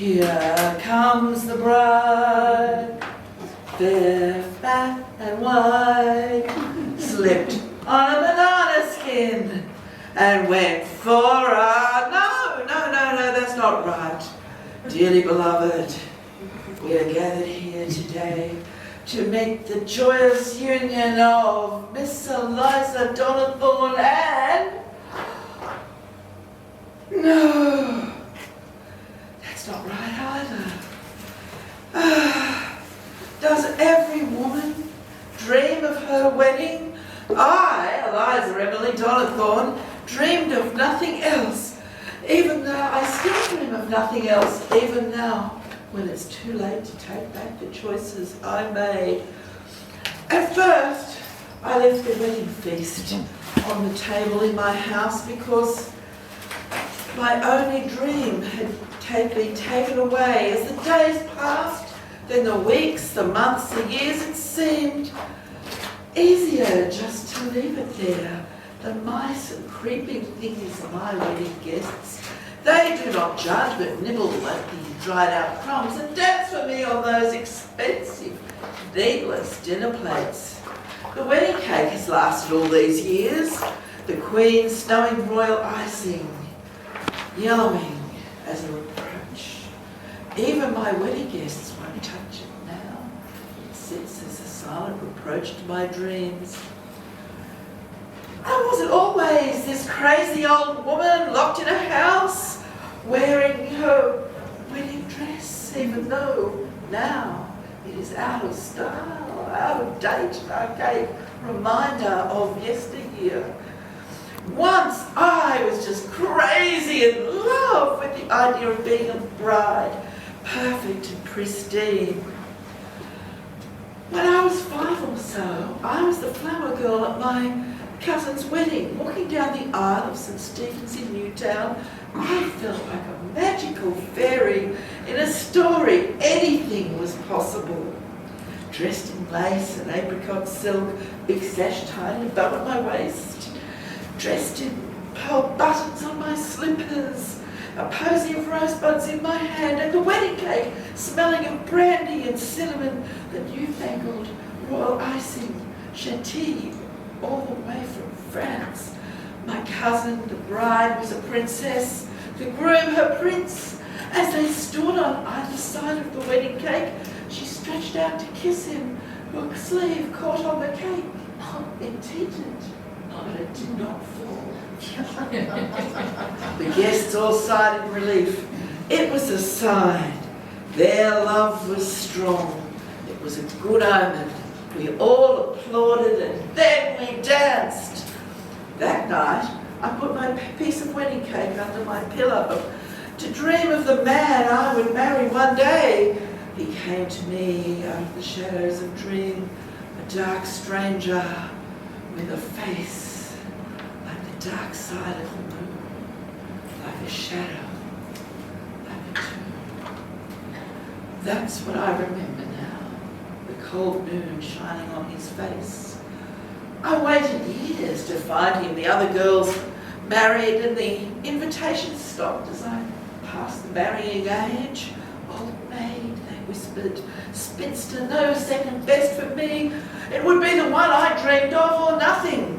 Here comes the bride, fair, fat and white, slipped on a banana skin and went for a... No, that's not right. Dearly beloved, we are gathered here today to make the joyous union of Miss Eliza Donnithorne and... No, that's not right either. Does every woman dream of her wedding? I, Eliza Emily Donnithorne, dreamed of nothing else. Even now, I still dream of nothing else, even now, when it's too late to take back the choices I made. At first, I left the wedding feast on the table in my house because my only dream had been taken away. As the days passed, then the weeks, the months, the years, it seemed easier just to leave it there. The mice and creeping things are my wedding guests. They do not judge but nibble at the dried out crumbs and dance for me on those expensive, needless dinner plates. The wedding cake has lasted all these years, the Queen's snowy royal icing, yellowing as a reproach. Even my wedding guests won't touch it now. It sits as a silent reproach to my dreams. I wasn't always this crazy old woman locked in a house wearing her wedding dress, even though now it is out of style, out of date, an archaic reminder of yesteryear. Once I was just crazy in love with the idea of being a bride, perfect and pristine. When I was 5 or so, I was the flower girl at my cousin's wedding, walking down the aisle of St. Stephen's in Newtown. I felt like a magical fairy in a story. Anything was possible. Dressed in lace and apricot silk, big sash tied above my waist, dressed in pearl buttons on my slippers, a posy of rosebuds in my hand, and the wedding cake smelling of brandy and cinnamon, the newfangled royal icing, chantilly, all the way from France. My cousin, the bride, was a princess, the groom her prince. As they stood on either side of the wedding cake, she stretched out to kiss him. Her sleeve caught on the cake. It tinted, but it did not fall. The guests all sighed in relief. It was a sign. Their love was strong. It was a good omen. We all applauded and then we danced. That night, I put my piece of wedding cake under my pillow to dream of the man I would marry one day. He came to me out of the shadows of dream, a dark stranger with a face like the dark side of the moon, like a shadow, like a tomb. That's what I remember now. The cold moon shining on his face. I waited years to find him. The other girls married and the invitations stopped as I passed the marrying age. Old maid, they whispered, spinster, no second best for me. It would be the one I dreamed of or nothing.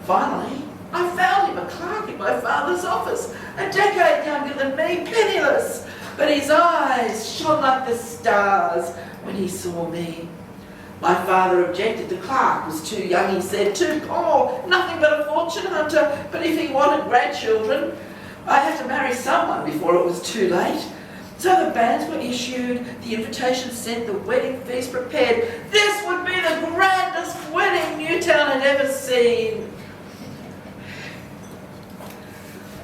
Finally, I found him, a clerk in my father's office, a decade younger than me, penniless. But his eyes shone like the stars when he saw me. My father objected. The clerk was too young, he said, too poor, nothing but a fortune hunter. But if he wanted grandchildren, I'd have to marry someone before it was too late. So the banns were issued, the invitations sent, the wedding feast prepared. This would be the grandest wedding Newtown had ever seen.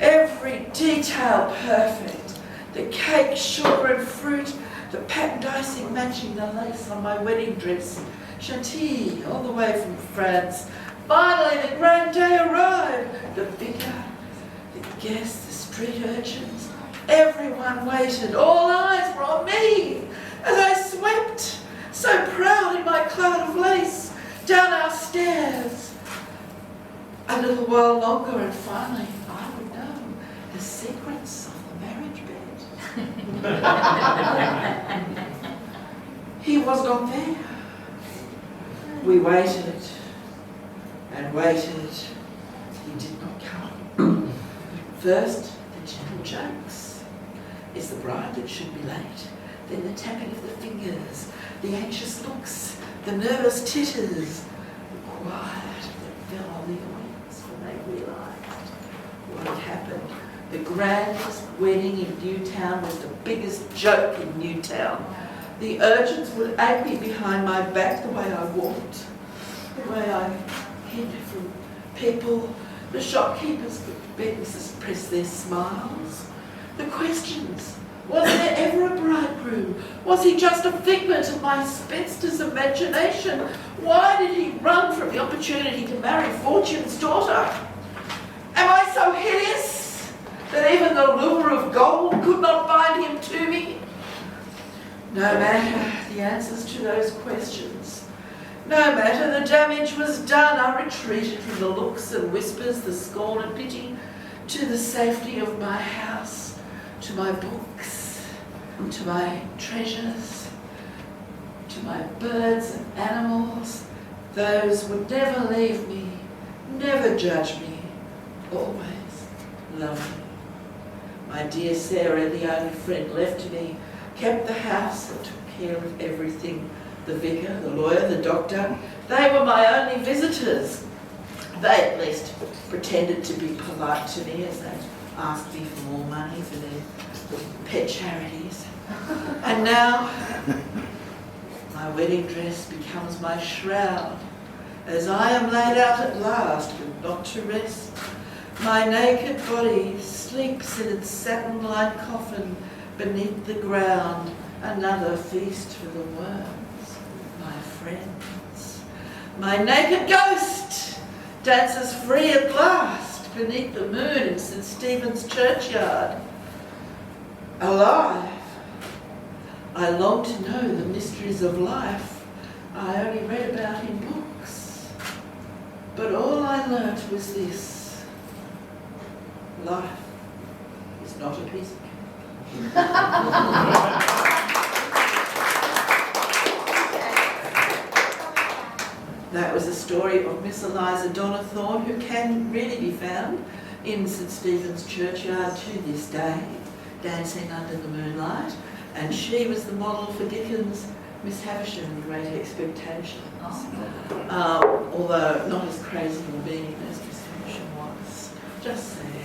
Every detail perfect. The cake, sugar and fruit, the patterned icing matching the lace on my wedding dress, chantilly all the way from France. Finally, the grand day arrived. The vicar, the guests, the street urchins, everyone waited. All eyes were on me as I swept, so proud in my cloud of lace, down our stairs. A little while longer and finally I would know the secrets of the marriage bed. He was not there. We waited and waited. He did not come. First, the gentle jokes. Is the bride that should be late? Then the tapping of the fingers, the anxious looks, the nervous titters, the quiet that fell on the audience when they realised what had happened. The grandest wedding in Newtown was the biggest joke in Newtown. The urchins would ape me behind my back the way I walked, the way I hid from people. The shopkeepers would beg me to suppress their smiles. The questions. Was there ever a bridegroom? Was he just a figment of my spinster's imagination? Why did he run from the opportunity to marry Fortune's daughter? Am I so hideous that even the lure of gold could not bind him to me? No matter the answers to those questions. No matter, the damage was done. I retreated from the looks and whispers, the scorn and pity, to the safety of my house, to my books, to my treasures, to my birds and animals. Those would never leave me, never judge me, always love me. My dear Sarah, the only friend left to me, kept the house and took care of everything. The vicar, the lawyer, the doctor, they were my only visitors. They at least pretended to be polite to me as they asked me for more money for their pet charities. And now, my wedding dress becomes my shroud, as I am laid out at last, but not to rest. My naked body sleeps in its satin-lined coffin beneath the ground, another feast for the worms, my friends. My naked ghost dances free at last beneath the moon in St. Stephen's churchyard. Alive, I long to know the mysteries of life I only read about in books. But all I learnt was this: life is not a piece of cake. That was the story of Miss Eliza Donnithorne, who can really be found in St. Stephen's churchyard to this day, dancing under the moonlight. And she was the model for Dickens' Miss Havisham in Great Expectations. Although not as crazy or mean as Miss Havisham was. Just saying.